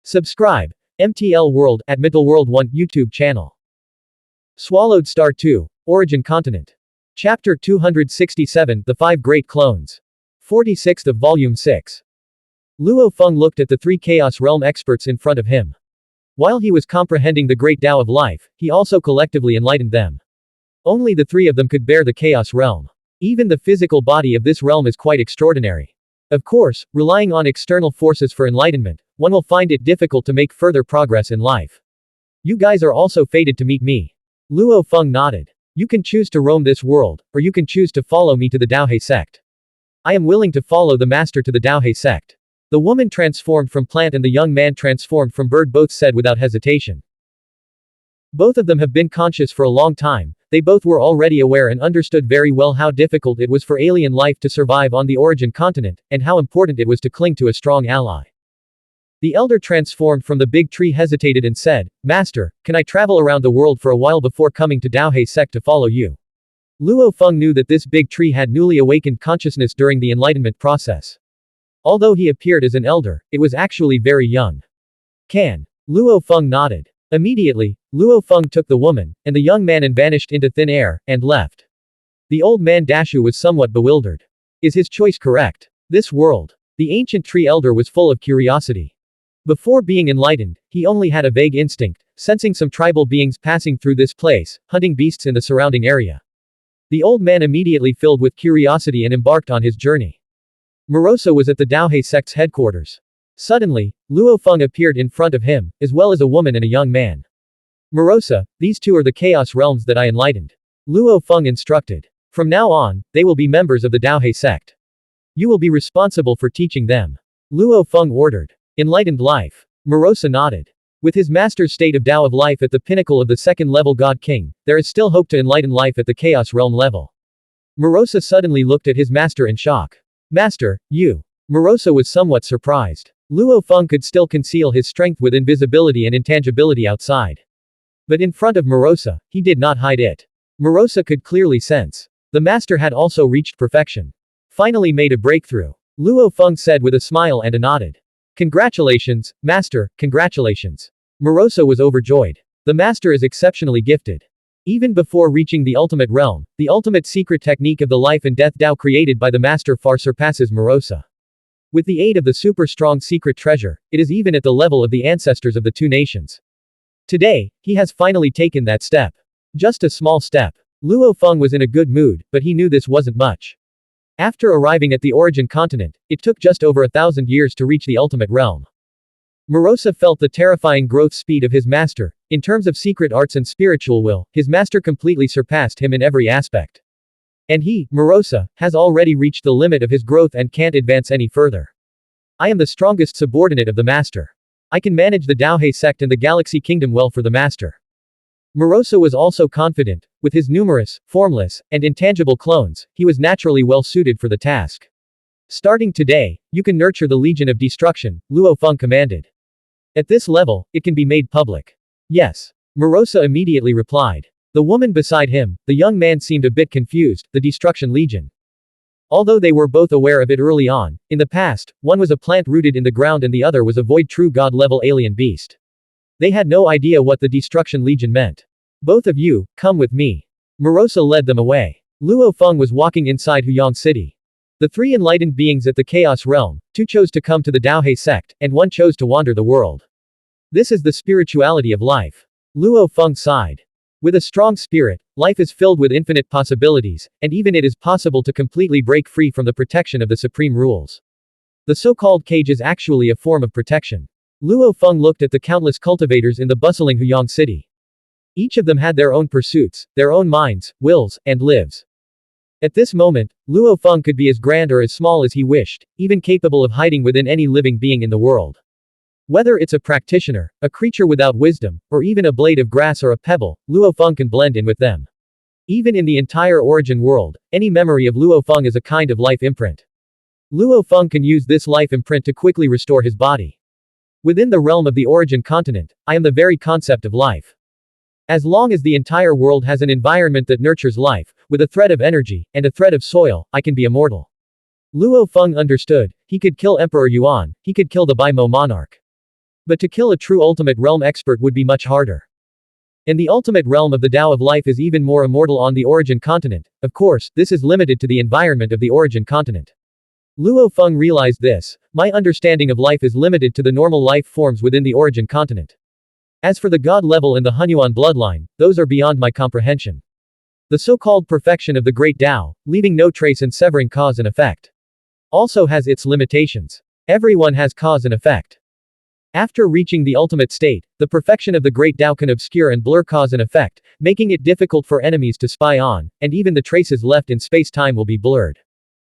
Subscribe. MTL World at Middle World 1 YouTube channel. Swallowed Star 2. Origin Continent. Chapter 267 The Five Great Clones. 46th of Volume 6. Luo Feng looked at the three Chaos Realm experts in front of him. While he was comprehending the great Tao of life, he also collectively enlightened them. Only the three of them could bear the Chaos Realm. Even the physical body of this realm is quite extraordinary. Of course, relying on external forces for enlightenment, one will find it difficult to make further progress in life. You guys are also fated to meet me. Luo Feng nodded. You can choose to roam this world, or you can choose to follow me to the Daohe sect. I am willing to follow the master to the Daohe sect. The woman transformed from plant and the young man transformed from bird both said without hesitation. Both of them have been conscious for a long time. They both were already aware and understood very well how difficult it was for alien life to survive on the origin continent, and how important it was to cling to a strong ally. The elder transformed from the big tree hesitated and said, Master, can I travel around the world for a while before coming to Daohe sect to follow you? Luo Feng knew that this big tree had newly awakened consciousness during the enlightenment process. Although he appeared as an elder, it was actually very young. Can? Luo Feng nodded. Immediately, Luo Feng took the woman, and the young man and vanished into thin air, and left. The old man Dashu was somewhat bewildered. Is his choice correct? This world. The ancient tree elder was full of curiosity. Before being enlightened, he only had a vague instinct, sensing some tribal beings passing through this place, hunting beasts in the surrounding area. The old man immediately filled with curiosity and embarked on his journey. Morosa was at the Daohe sect's headquarters. Suddenly, Luo Feng appeared in front of him, as well as a woman and a young man. Morosa, these two are the Chaos Realms that I enlightened. Luo Feng instructed. From now on, they will be members of the Daohe sect. You will be responsible for teaching them. Luo Feng ordered. Enlightened life. Morosa nodded. With his master's state of Tao of life at the pinnacle of the second-level God King, there is still hope to enlighten life at the Chaos Realm level. Morosa suddenly looked at his master in shock. Master, you. Morosa was somewhat surprised. Luo Feng could still conceal his strength with invisibility and intangibility outside. But in front of Morosa, he did not hide it. Morosa could clearly sense. The master had also reached perfection. Finally made a breakthrough. Luo Feng said with a smile and a nodded. Congratulations, master, congratulations. Morosa was overjoyed. The master is exceptionally gifted. Even before reaching the ultimate realm, the ultimate secret technique of the life and death Tao created by the master far surpasses Morosa. With the aid of the super strong secret treasure, it is even at the level of the ancestors of the two nations. Today, he has finally taken that step. Just a small step. Luo Feng was in a good mood, but he knew this wasn't much. After arriving at the origin continent, it took just over 1,000 years to reach the ultimate realm. Morosa felt the terrifying growth speed of his master. In terms of secret arts and spiritual will, his master completely surpassed him in every aspect. And he, Morosa, has already reached the limit of his growth and can't advance any further. I am the strongest subordinate of the master. I can manage the Daohe sect and the Galaxy Kingdom well for the master. Morosa was also confident. With his numerous, formless, and intangible clones, he was naturally well suited for the task. Starting today, you can nurture the Legion of Destruction, Luo Feng commanded. At this level, it can be made public. Yes. Morosa immediately replied. The woman beside him, the young man seemed a bit confused, the Destruction Legion. Although they were both aware of it early on, in the past, one was a plant rooted in the ground and the other was a void true god-level alien beast. They had no idea what the Destruction Legion meant. Both of you, come with me. Morosa led them away. Luo Feng was walking inside Huyang City. The three enlightened beings at the Chaos Realm, two chose to come to the Daohe sect, and one chose to wander the world. This is the spirituality of life. Luo Feng sighed. With a strong spirit, life is filled with infinite possibilities, and even it is possible to completely break free from the protection of the supreme rules. The so-called cage is actually a form of protection. Luo Feng looked at the countless cultivators in the bustling Huyang City. Each of them had their own pursuits, their own minds, wills, and lives. At this moment, Luo Feng could be as grand or as small as he wished, even capable of hiding within any living being in the world. Whether it's a practitioner, a creature without wisdom, or even a blade of grass or a pebble, Luo Feng can blend in with them. Even in the entire origin world, any memory of Luo Feng is a kind of life imprint. Luo Feng can use this life imprint to quickly restore his body. Within the realm of the origin continent, I am the very concept of life. As long as the entire world has an environment that nurtures life, with a thread of energy, and a thread of soil, I can be immortal. Luo Feng understood. He could kill Emperor Yuan, he could kill the Bai Mo monarch. But to kill a true ultimate realm expert would be much harder. And the ultimate realm of the Tao of life is even more immortal on the origin continent. Of course, this is limited to the environment of the origin continent. Luo Feng realized this. My understanding of life is limited to the normal life forms within the origin continent. As for the god level and the Xuanhuan bloodline, those are beyond my comprehension. The so-called perfection of the great Tao, leaving no trace and severing cause and effect, also has its limitations. Everyone has cause and effect. After reaching the ultimate state, the perfection of the great Tao can obscure and blur cause and effect, making it difficult for enemies to spy on, and even the traces left in space-time will be blurred.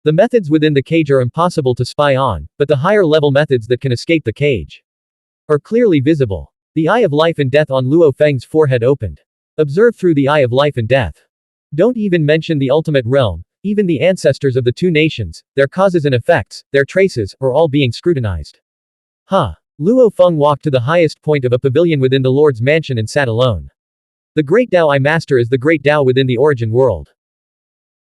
The methods within the cage are impossible to spy on, but the higher-level methods that can escape the cage are clearly visible. The eye of life and death on Luo Feng's forehead opened. Observe through the eye of life and death. Don't even mention the ultimate realm, even the ancestors of the two nations, their causes and effects, their traces, are all being scrutinized. Luo Feng walked to the highest point of a pavilion within the Lord's mansion and sat alone. The great Tao I master is the great Tao within the origin world.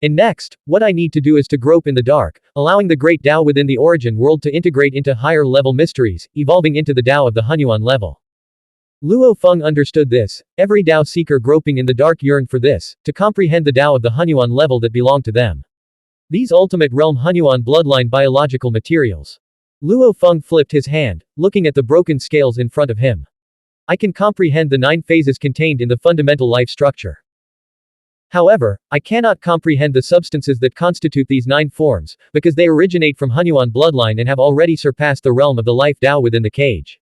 And next, what I need to do is to grope in the dark, allowing the great Tao within the origin world to integrate into higher level mysteries, evolving into the Tao of the Xuanhuan level. Luo Feng understood this. Every Tao seeker groping in the dark yearned for this, to comprehend the Tao of the Xuanhuan level that belonged to them. These ultimate realm Xuanhuan bloodline biological materials. Luo Feng flipped his hand, looking at the broken scales in front of him. I can comprehend the 9 phases contained in the fundamental life structure. However, I cannot comprehend the substances that constitute these 9 forms, because they originate from Xuanhuan bloodline and have already surpassed the realm of the life Tao within the cage.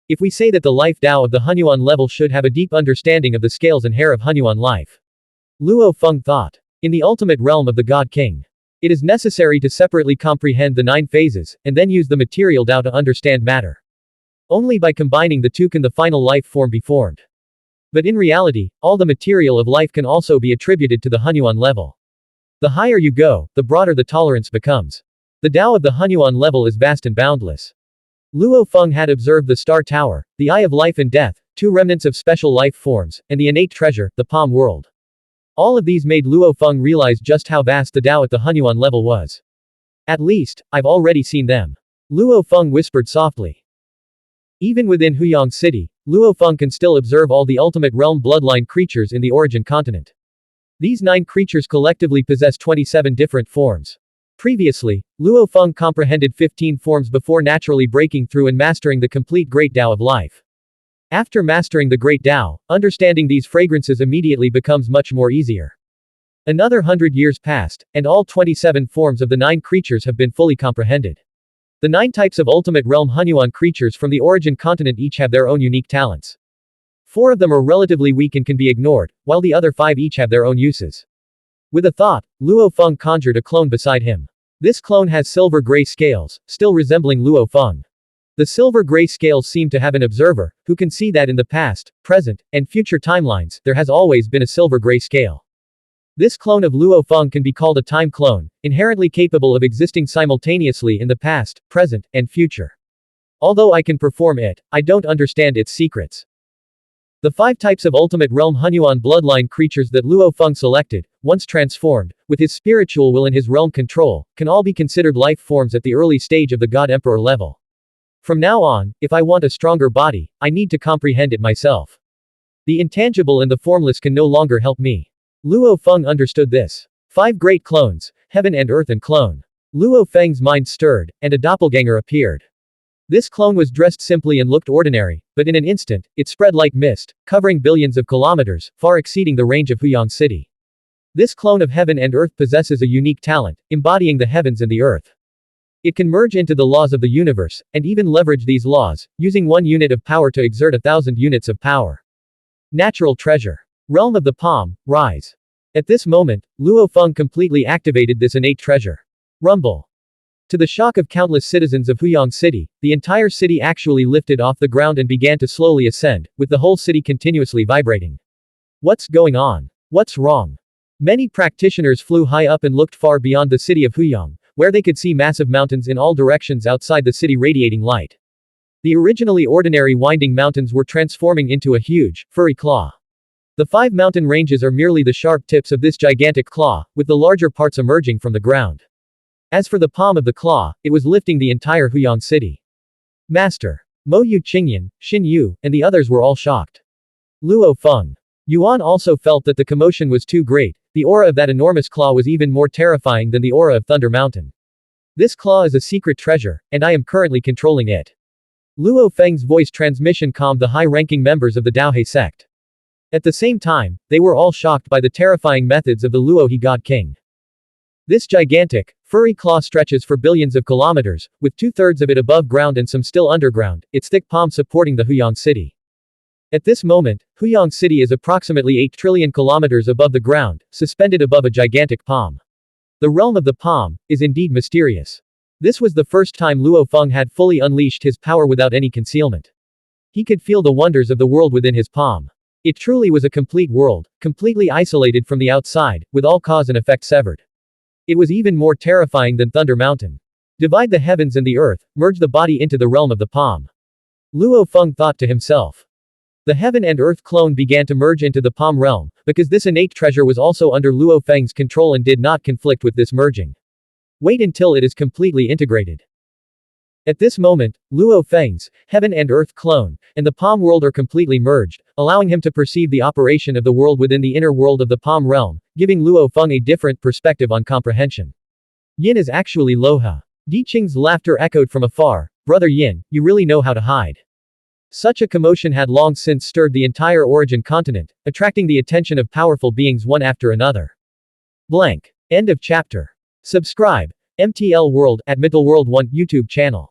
If we say that the life Tao of the Xuanhuan level should have a deep understanding of the scales and hair of Xuanhuan life. Luo Feng thought. In the ultimate realm of the God King, it is necessary to separately comprehend the 9 phases, and then use the material Tao to understand matter. Only by combining the two can the final life form be formed. But in reality, all the material of life can also be attributed to the Xuanhuan level. The higher you go, the broader the tolerance becomes. The Tao of the Xuanhuan level is vast and boundless. Luo Feng had observed the Star Tower, the Eye of Life and Death, 2 remnants of special life forms, and the innate treasure, the Palm World. All of these made Luo Feng realize just how vast the Tao at the Xuanhuan level was. At least, I've already seen them. Luo Feng whispered softly. Even within Huyang City, Luo Feng can still observe all the ultimate realm bloodline creatures in the origin continent. These 9 creatures collectively possess 27 different forms. Previously, Luo Feng comprehended 15 forms before naturally breaking through and mastering the complete Great Tao of life. After mastering the Great Tao, understanding these fragrances immediately becomes much more easier. Another 100 years passed, and all 27 forms of the 9 creatures have been fully comprehended. The 9 types of ultimate realm Xuanhuan creatures from the origin continent each have their own unique talents. 4 of them are relatively weak and can be ignored, while the other 5 each have their own uses. With a thought, Luo Feng conjured a clone beside him. This clone has silver-gray scales, still resembling Luo Feng. The silver-gray scales seem to have an observer, who can see that in the past, present, and future timelines, there has always been a silver-gray scale. This clone of Luo Feng can be called a time clone, inherently capable of existing simultaneously in the past, present, and future. Although I can perform it, I don't understand its secrets. The 5 types of ultimate realm Xuanhuan bloodline creatures that Luo Feng selected, once transformed, with his spiritual will and his realm control, can all be considered life forms at the early stage of the God Emperor level. From now on, if I want a stronger body, I need to comprehend it myself. The intangible and the formless can no longer help me. Luo Feng understood this. 5 great clones, heaven and earth and clone. Luo Feng's mind stirred, and a doppelganger appeared. This clone was dressed simply and looked ordinary, but in an instant, it spread like mist, covering billions of kilometers, far exceeding the range of Huyang City. This clone of heaven and earth possesses a unique talent, embodying the heavens and the earth. It can merge into the laws of the universe, and even leverage these laws, using 1 unit of power to exert 1,000 units of power. Natural treasure. Realm of the Palm, rise. At this moment, Luo Feng completely activated this innate treasure. Rumble. To the shock of countless citizens of Huyang City, the entire city actually lifted off the ground and began to slowly ascend, with the whole city continuously vibrating. What's going on? What's wrong? Many practitioners flew high up and looked far beyond the city of Huyang, where they could see massive mountains in all directions outside the city radiating light. The originally ordinary winding mountains were transforming into a huge, furry claw. The 5 mountain ranges are merely the sharp tips of this gigantic claw, with the larger parts emerging from the ground. As for the palm of the claw, it was lifting the entire Huyang City. Master. Mo Yu Qingyan, Xin Yu, and the others were all shocked. Luo Feng. Yuan also felt that the commotion was too great. The aura of that enormous claw was even more terrifying than the aura of Thunder Mountain. This claw is a secret treasure, and I am currently controlling it. Luo Feng's voice transmission calmed the high-ranking members of the Daohe sect. At the same time, they were all shocked by the terrifying methods of the Luo He God King. This gigantic, furry claw stretches for billions of kilometers, with two-thirds of it above ground and some still underground, its thick palm supporting the Huyang city. At this moment, Huyang City is approximately 8 trillion kilometers above the ground, suspended above a gigantic palm. The realm of the palm is indeed mysterious. This was the first time Luo Feng had fully unleashed his power without any concealment. He could feel the wonders of the world within his palm. It truly was a complete world, completely isolated from the outside, with all cause and effect severed. It was even more terrifying than Thunder Mountain. Divide the heavens and the earth, merge the body into the realm of the palm. Luo Feng thought to himself. The heaven and earth clone began to merge into the palm realm, because this innate treasure was also under Luo Feng's control and did not conflict with this merging. Wait until it is completely integrated. At this moment, Luo Feng's heaven and earth clone and the palm world are completely merged, allowing him to perceive the operation of the world within the inner world of the palm realm, giving Luo Feng a different perspective on comprehension. Yin is actually Loha. Di Qing's laughter echoed from afar. Brother Yin, you really know how to hide. Such a commotion had long since stirred the entire origin continent, attracting the attention of powerful beings one after another. Blank. End of chapter. Subscribe. MTL World at MTL World 1 YouTube channel.